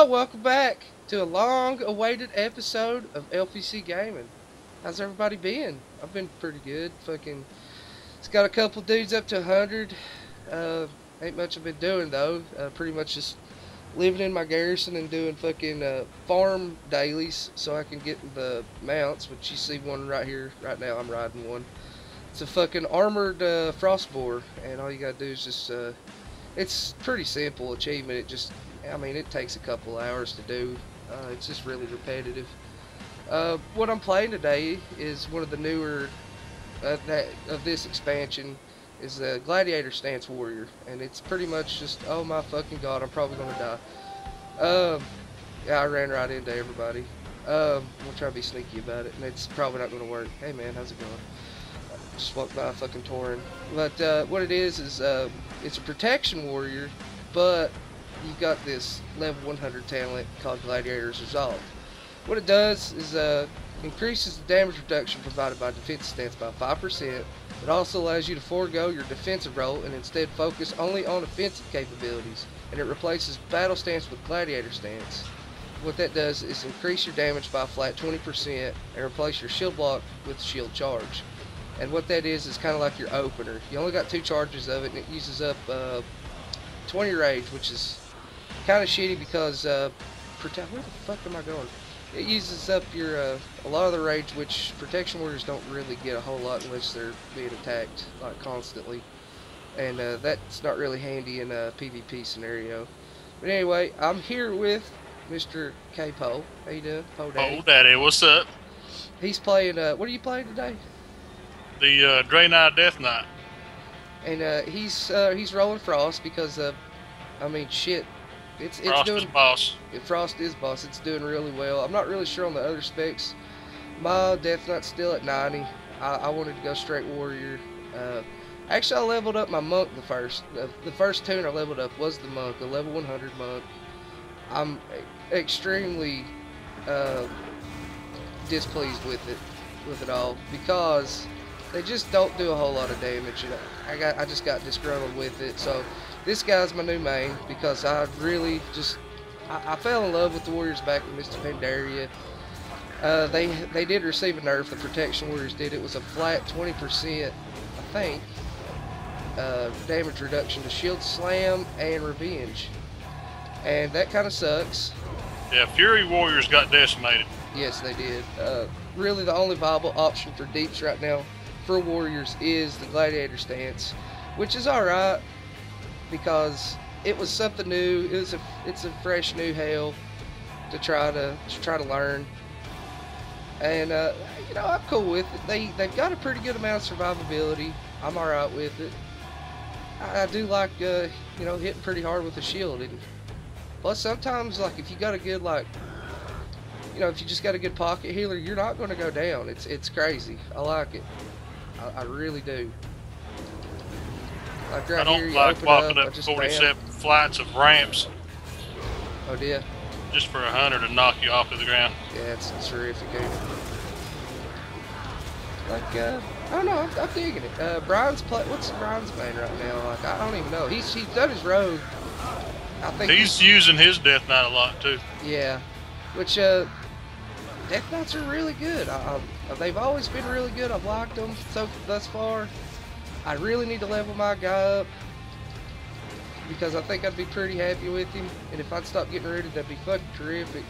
Hello, welcome back to a long-awaited episode of LPC Gaming. How's everybody been? I've been pretty good. It's got a couple dudes up to 100. Ain't much I've been doing though. Pretty much just living in my garrison and doing farm dailies so I can get the mounts. Which you see one right here, right now. I'm riding one. It's a fucking armored frostboar, and all you gotta do is just it's pretty simple achievement. It takes a couple hours to do. It's just really repetitive. What I'm playing today is one of the newer of this expansion is the Gladiator Stance Warrior, and it's pretty much just, oh my fucking god, I'm probably gonna die. Yeah, I ran right into everybody. I'm gonna try to be sneaky about it, and it's probably not gonna work. Hey man, how's it going? Just walked by a fucking Tauren. But what it is it's a protection warrior, but you got this level 100 talent called Gladiator's Resolve. What it does is increases the damage reduction provided by defense stance by 5%. It also allows you to forego your defensive role and instead focus only on offensive capabilities, and it replaces battle stance with gladiator stance. What that does is increase your damage by a flat 20% and replace your shield block with shield charge. And what that is kind of like your opener. You only got 2 charges of it, and it uses up 20 rage, which is kind of shitty because where the fuck am I going? It uses up your a lot of the rage, which protection warriors don't really get a whole lot unless they're being attacked like constantly, and that's not really handy in a PvP scenario. But anyway, I'm here with Mr. K-Po. How you doing, Poledaddy? Poledaddy, what's up? He's playing. What are you playing today? The Dre Knight Death Knight. And he's rolling Frost because shit. It's Frost doing is boss. Frost is boss. It's doing really well. I'm not really sure on the other specs. My Death Knight's still at 90. I wanted to go straight warrior. Actually, I leveled up my monk the first. The first tune I leveled up was the monk, the level 100 monk. I'm extremely displeased with it all because they just don't do a whole lot of damage. I just got disgruntled with it. So this guy's my new main because I really I fell in love with the warriors back in Mr. Pandaria. They did receive a nerf. The protection warriors did. It was a flat 20%, I think, damage reduction to shield slam and revenge, and that kind of sucks. Yeah, Fury Warriors got decimated. Yes, they did. Really, the only viable option for deeps right now for warriors is the gladiator stance, which is alright because it was something new. It's a fresh new hell to try to learn, and I'm cool with it. They've got a pretty good amount of survivability. I'm alright with it. I do like hitting pretty hard with the shield, and plus sometimes like if you got a good if you just got a good pocket healer, you're not going to go down. It's crazy. I like it. I really do. Like right I don't here, like walking up up 47 flights of ramps. Oh dear. Just for 100 to knock you off to the ground. Yeah, it's terrific. I don't know. I'm digging it. What's Brian's main right now? Like I don't even know. He's done his rogue. I think he's using his Death Knight a lot too. Yeah, which Death Knights are really good. They've always been really good. I've liked them thus far. I really need to level my guy up because I think I'd be pretty happy with him. And if I'd stop getting rid of, that'd be fucking terrific.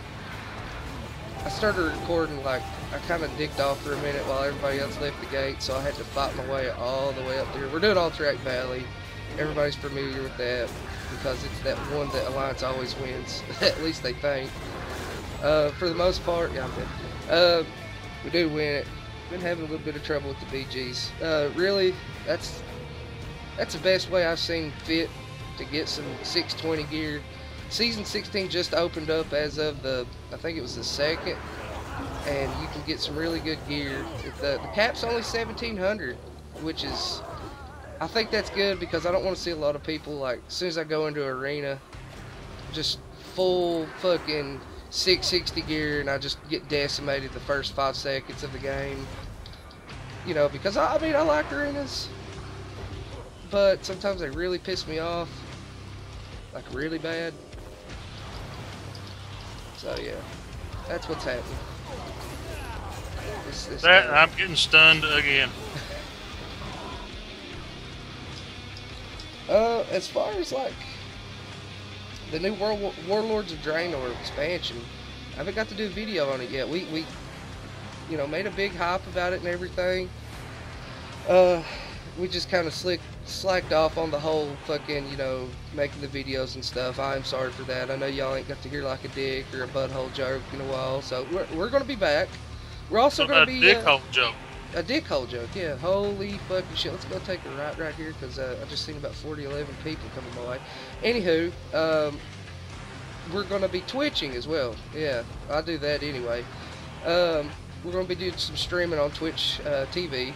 I started recording I kind of dicked off for a minute while everybody else left the gate, so I had to fight my way all the way up there. We're doing Alterac Valley. Everybody's familiar with that because it's that one that Alliance always wins. At least they think. For the most part, yeah, I'm dead. We do win it. Been having a little bit of trouble with the BGs. Really, that's the best way I've seen fit to get some 620 gear. Season 16 just opened up as of I think it was the 2nd, and you can get some really good gear. The cap's only 1700, which is, I think that's good because I don't want to see a lot of people like as soon as I go into arena, just full fucking 660 gear, and I just get decimated the first 5 seconds of the game. Because I like arenas, but sometimes they really piss me off, like really bad. So yeah, that's what's happening. This I'm getting stunned again. As far as like the new Warlords of Draenor expansion, I haven't got to do a video on it yet. We you know, made a big hype about it and everything. We just kind of slacked off on the whole fucking, you know, making the videos and stuff. I'm sorry for that. I know y'all ain't got to hear like a dick or a butthole joke in a while, so we're gonna be back. We're also gonna be a dickhole joke. A dickhole joke, yeah. Holy fucking shit. Let's go take a right here, because I just seen about 11 people coming my way. Anywho, we're going to be twitching as well. Yeah, I do that anyway. We're going to be doing some streaming on Twitch TV.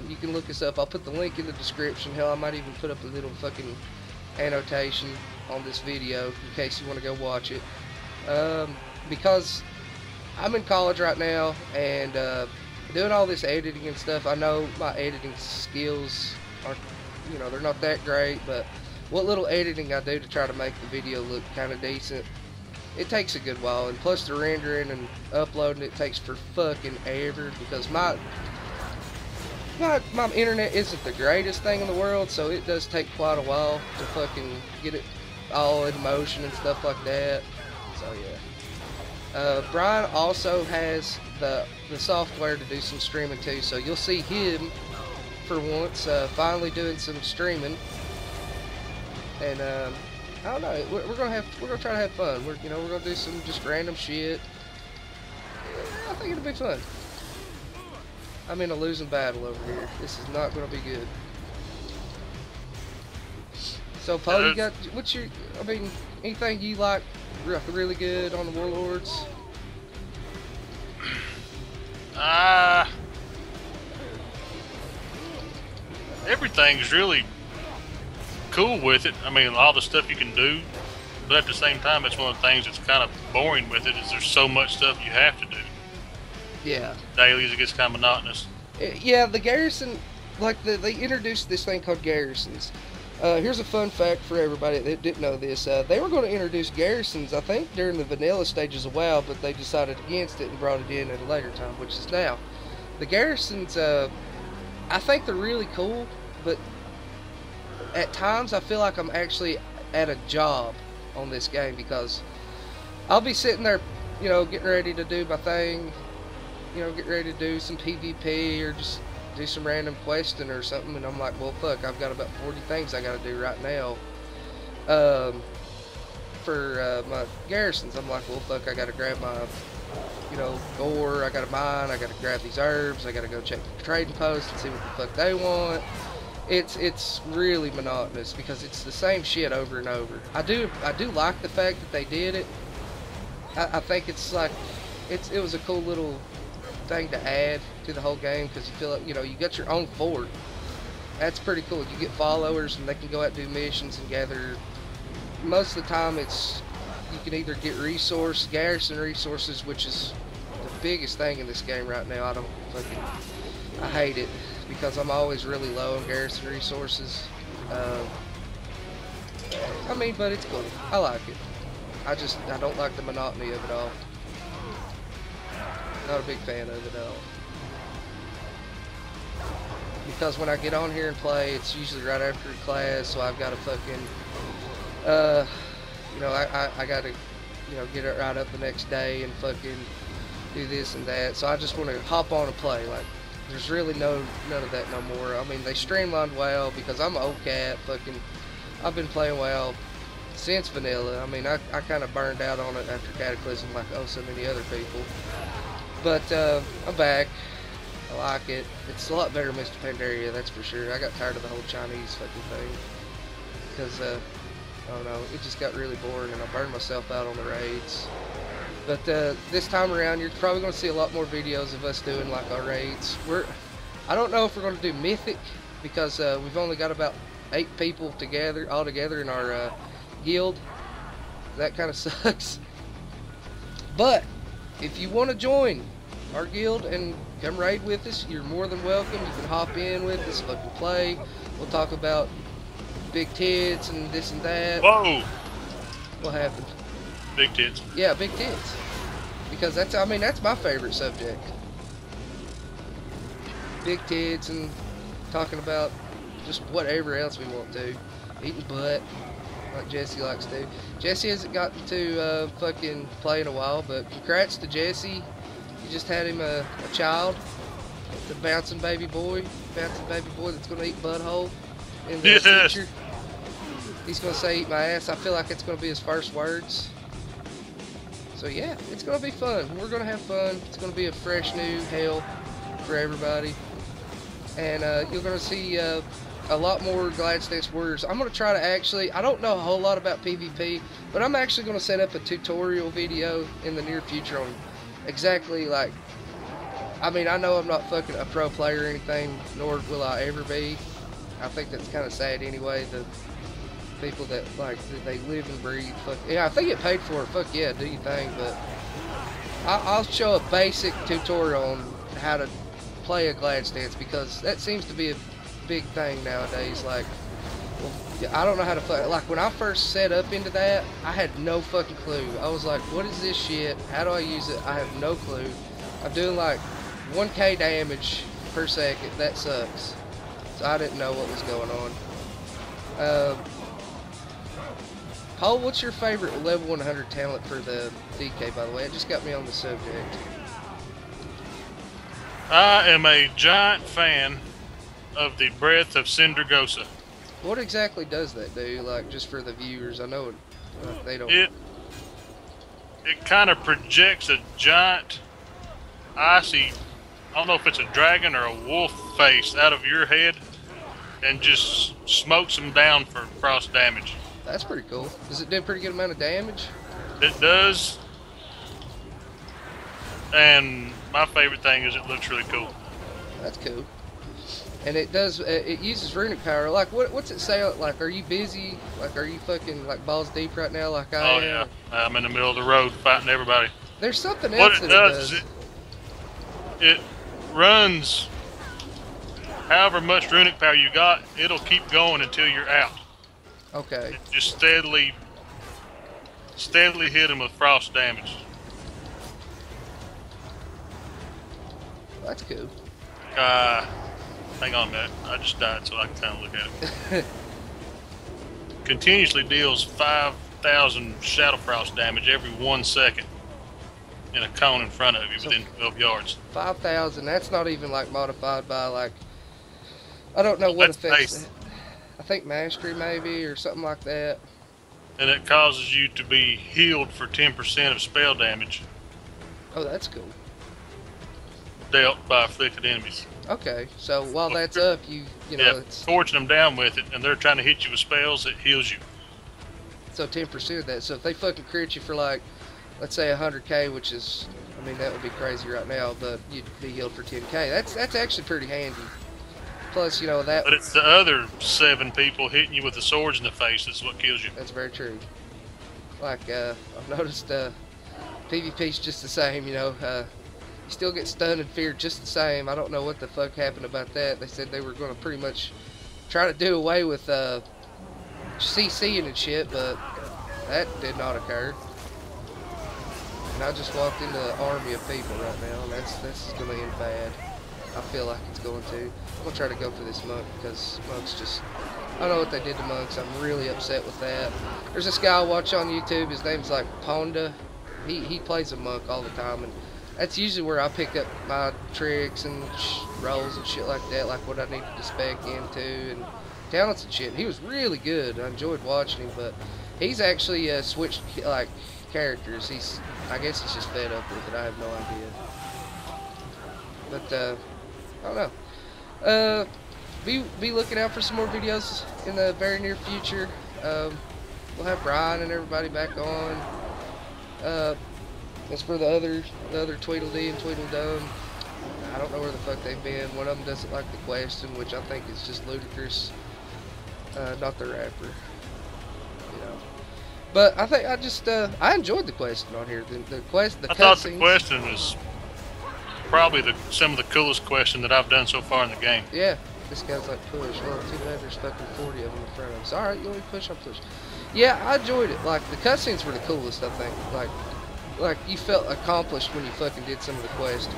You can look us up. I'll put the link in the description. Hell, I might even put up a little fucking annotation on this video in case you want to go watch it. Because I'm in college right now, and doing all this editing and stuff, I know my editing skills aren't, you know, they're not that great, but what little editing I do to try to make the video look kind of decent, it takes a good while, and plus the rendering and uploading it takes for fucking ever, because my internet isn't the greatest thing in the world, so it does take quite a while to fucking get it all in motion and stuff like that. So yeah. Brian also has the software to do some streaming too, so you'll see him for once finally doing some streaming. And I don't know, we're gonna try to have fun. We're gonna do some just random shit. I think it'll be fun. I'm in a losing battle over here. This is not gonna be good. So Paul, you got anything you like really good on the Warlords? Everything's really cool with it. I mean, all the stuff you can do, but at the same time, it's one of the things that's kind of boring with it, is there's so much stuff you have to do. Yeah. Dailies, it gets kind of monotonous. Yeah, the garrison, like they introduced this thing called garrisons. Here's a fun fact for everybody that didn't know this. They were going to introduce garrisons, I think, during the vanilla stages of WoW, but they decided against it and brought it in at a later time, which is now. The garrisons, I think they're really cool, but at times I feel like I'm actually at a job on this game, because I'll be sitting there, you know, getting ready to do my thing, you know, getting ready to do some PvP or just do some random questing or something, and I'm like, well, fuck, I've got about 40 things I gotta do right now for my garrisons. I'm like, well, fuck, I gotta grab my, you know, gore, I gotta mine, I gotta grab these herbs, I gotta go check the trading post and see what the fuck they want. It's really monotonous because it's the same shit over and over. I do like the fact that they did it. I think it's like it was a cool little thing to add to the whole game, because you feel like, you know, you got your own fort. That's pretty cool. You get followers and they can go out and do missions and gather. Most of the time it's, you can either get garrison resources, which is the biggest thing in this game right now. I hate it because I'm always really low on garrison resources. I mean, but it's cool. I like it. I don't like the monotony of it all. Not a big fan of it at all. Because when I get on here and play, it's usually right after class, so I've got to fucking, you know, I got to, you know, get it right up the next day and fucking do this and that. So I just want to hop on and play. Like, there's really none of that no more. I mean, they streamlined WoW because I'm an old cat. Fucking, I've been playing WoW since vanilla. I mean, I kind of burned out on it after Cataclysm, like so many other people. But I'm back. I like it. It's a lot better than Mr. Pandaria, that's for sure. I got tired of the whole Chinese fucking thing. Because, I don't know, it just got really boring and I burned myself out on the raids. But this time around, you're probably going to see a lot more videos of us doing like our raids. I don't know if we're going to do Mythic, because we've only got about 8 people all together in our guild. That kind of sucks. But if you want to join our guild and come raid with us, you're more than welcome. You can hop in with us, fucking play. We'll talk about big tits and this and that. Whoa! What happened? Big tits. Yeah, big tits. Because that's, I mean, that's my favorite subject. Big tits and talking about just whatever else we want to. Eating butt, like Jesse likes to. Jesse hasn't gotten to fucking play in a while, but congrats to Jesse. He just had him a child. The bouncing baby boy that's going to eat butthole in the future. He's going to say eat my ass. I feel like it's going to be his first words. So yeah, it's going to be fun. We're going to have fun. It's going to be a fresh new hell for everybody. And you're going to see a lot more Glad Stance Warriors. I'm going to try to actually, I don't know a whole lot about PvP, but I'm actually going to set up a tutorial video in the near future on exactly like, I mean, I know I'm not fucking a pro player or anything, nor will I ever be. I think that's kind of sad anyway, the people that, like, they live and breathe, fuck, yeah, if they get paid for it, fuck yeah, do your thing, but I'll show a basic tutorial on how to play a Glad Stance, because that seems to be a big thing nowadays. Like, well, I don't know how to play. Like, when I first set up into that, I had no fucking clue. I was like, what is this shit? How do I use it? I have no clue. I'm doing like 1k damage per second. That sucks. So I didn't know what was going on. Paul, what's your favorite level 100 talent for the DK, by the way? It just got me on the subject. I am a giant fan of the Breath of Cindergosa. What exactly does that do? Like, just for the viewers, I know they don't. It kind of projects a giant, icy, I don't know if it's a dragon or a wolf face out of your head, and just smokes them down for frost damage. That's pretty cool. Does it do a pretty good amount of damage? It does. And my favorite thing is it looks really cool. That's cool. And it does, it uses runic power. Like, what's it say? Like, are you busy? Like, are you fucking, like, balls deep right now like I am? Oh, yeah. I'm in the middle of the road fighting everybody. There's something else that it does. It runs however much runic power you got, it'll keep going until you're out. Okay. It just steadily hit him with frost damage. That's cool. Hang on a minute. I just died, so I can kind of look at it. Continuously deals 5,000 shadow frost damage every 1 second in a cone in front of you within 12 yards. 5,000. That's not even like modified by like, I don't know what effects. I think mastery maybe or something like that. And it causes you to be healed for 10% of spell damage. Oh, that's cool. Dealt by afflicted enemies. Okay, so while that's up, you know, yeah, it's torching them down with it, and they're trying to hit you with spells, it heals you. So 10% of that. So if they fucking crit you for like, let's say 100k, which is, I mean, that would be crazy right now, but you'd be healed for 10k. That's actually pretty handy. Plus, you know that. But it's the other 7 people hitting you with the swords in the face that's what kills you. That's very true. Like I've noticed, PvP's just the same. You know, you still get stunned and feared just the same. I don't know what the fuck happened about that. They said they were going to pretty much try to do away with CCing and shit, but that did not occur. And I just walked into an army of people right now, and that's going to end bad. I feel like it's going to. I'm going to try to go for this monk, because monks just, I don't know what they did to monks. I'm really upset with that. There's this guy I watch on YouTube. His name's like Ponda. He plays a monk all the time, and that's usually where I pick up my tricks and rolls and shit like that, like what I needed to spec into and talents and shit. And he was really good. I enjoyed watching him, but he's actually switched like characters. I guess he's just fed up with it. I have no idea. But I don't know. Be looking out for some more videos in the very near future. We'll have Brian and everybody back on. As for the other Tweedledee and Tweedledum, I don't know where the fuck they've been. One of them doesn't like the question, which I think is just ludicrous. Not the rapper, you know. But I think I enjoyed the question on here. The I thought the question was probably some of the coolest question that I've done so far in the game. Yeah, this guy's like push. Well, too bad there's fucking 40 of them in front of us. All right, you want me to push? I'll push. Yeah, I enjoyed it. Like, the cutscenes were the coolest, I think. Like you felt accomplished when you fucking did some of the quests.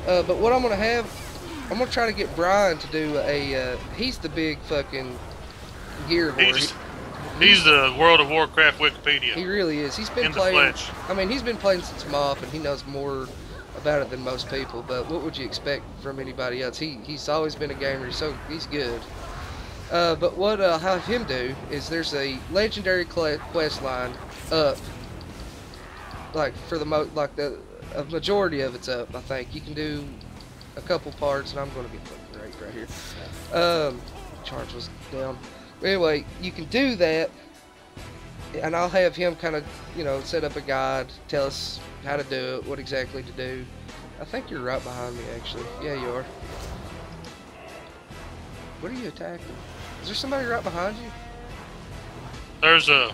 But what I'm gonna try to get Brian to do he's the big fucking gear whore. He's the World of Warcraft Wikipedia. He really is. He's been in playing. the flesh. I mean, he's been playing since MoF, and he knows more about it than most people. But what would you expect from anybody else? He's always been a gamer, so he's good. But what I'll have him do is there's a legendary quest line up, like for the a majority of it's up. I think you can do a couple parts, and I'm gonna get the right here. Charge was down. Anyway, you can do that, and I'll have him kind of, you know, set up a guide, tell us how to do it, what exactly to do. I think you're right behind me, actually. Yeah, you are. What are you attacking? Is there somebody right behind you? I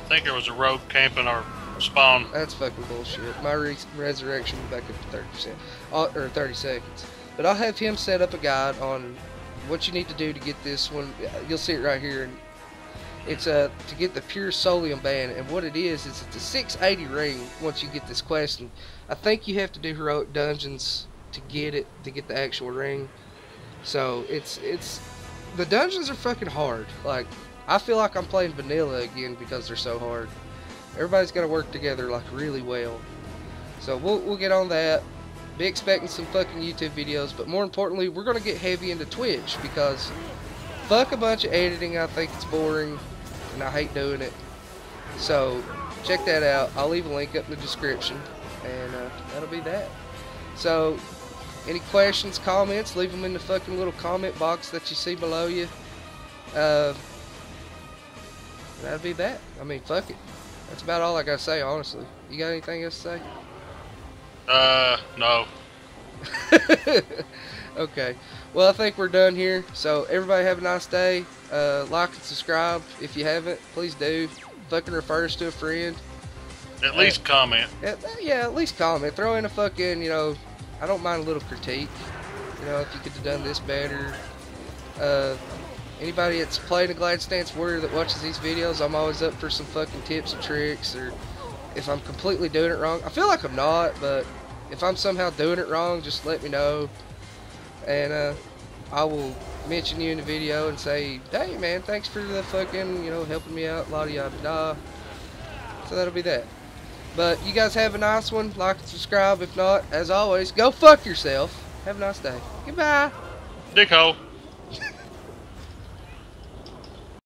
think there was a rogue camping our spawn. That's fucking bullshit. My resurrection was back up to 30%, or 30 seconds. But I'll have him set up a guide on what you need to do to get this one. You'll see it right here. And it's to get the pure Solium band, and what it is it's a 680 ring once you get this quest. And I think you have to do heroic dungeons to get it, to get the actual ring. So it's the dungeons are fucking hard. Like, I feel like I'm playing vanilla again because they're so hard. Everybody's got to work together like really well. So we'll get on that. Be expecting some fucking YouTube videos, but more importantly, we're gonna get heavy into Twitch because fuck a bunch of editing. I think it's boring, and I hate doing it. So check that out. I'll leave a link up in the description, and that'll be that. So any questions, comments, leave them in the fucking little comment box that you see below you. That'll be that. I mean, fuck it. That's about all I gotta say, honestly. You got anything else to say? No. Okay. Well, I think we're done here. So everybody have a nice day. Like and subscribe if you haven't. Please do. Fucking refer us to a friend. At least comment. Yeah, at least comment. Throw in a fucking, you know, I don't mind a little critique. You know, if you could have done this better. Anybody that's playing a Glad Stance Warrior that watches these videos, I'm always up for some fucking tips and tricks, or if I'm completely doing it wrong. I feel like I'm not, but if I'm somehow doing it wrong, just let me know, and I will mention you in the video and say, hey man, thanks for the fucking, you know, helping me out, la yada da. So that'll be that. But you guys have a nice one. Like and subscribe. If not, as always, go fuck yourself. Have a nice day. Goodbye. Dickhole.